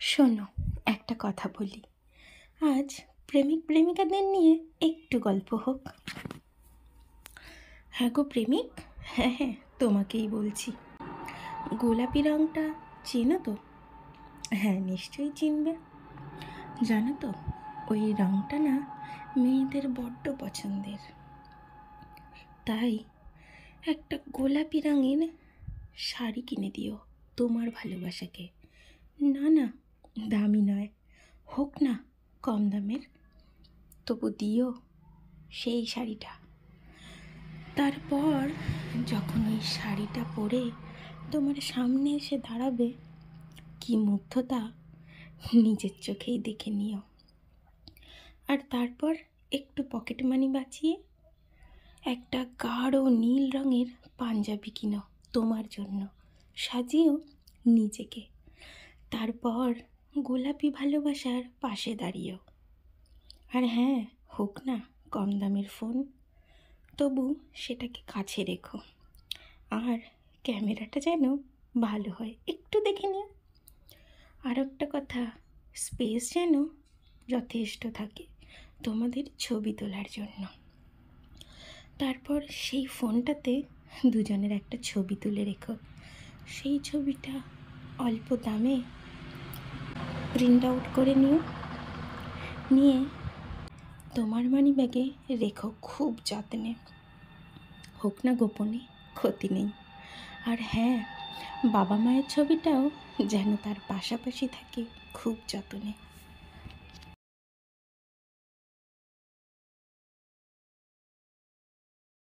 শোনো, একটা কথা বলি। আজ প্রেমিক প্রেমিকাদের নিয়ে একটু গল্প হোক। হ্যাঁ গো প্রেমিক, হ্যাঁ হ্যাঁ, তোমাকেই বলছি। গোলাপি রঙটা চেনো তো? হ্যাঁ, নিশ্চয়ই চিনবে। জানো তো, ওই রঙটা না মেয়েদের বড্ড পছন্দের। তাই একটা গোলাপি রঙের শাড়ি কিনে দিও তোমার ভালোবাসাকে। না না, দামি নয়, হোক না কম দামের, তবু দিও সেই শাড়িটা। তারপর যখন ওই শাড়িটা পরে তোমার সামনে এসে দাঁড়াবে, কি মুগ্ধতা নিজের চোখেই দেখে নিও। আর তারপর একটু পকেট মানি বাঁচিয়ে একটা গাঢ় নীল রঙের পাঞ্জাবি কিনো তোমার জন্য, সাজিও নিজেকে। তারপর গোলাপি ভালোবাসার পাশে দাঁড়িয়েও। আর হ্যাঁ, হোক না কম দামের ফোন, তবু সেটাকে কাছে রেখো। আর ক্যামেরাটা যেন ভালো হয়, একটু দেখে নিও। আর একটা কথা, স্পেস যেন যথেষ্ট থাকে তোমাদের ছবি তোলার জন্য। তারপর সেই ফোনটাতে দুজনের একটা ছবি তুলে রেখো। সেই ছবিটা অল্প দামে প্রিন্ট আউট করে নিয়ে তোমার মানিব্যাগে রেখো খুব যত্নে। হোক না গোপনে, ক্ষতি নেই। আর হ্যাঁ, বাবা মায়ের ছবিটাও যেন তার পাশাপাশি থাকে খুব যত্নে।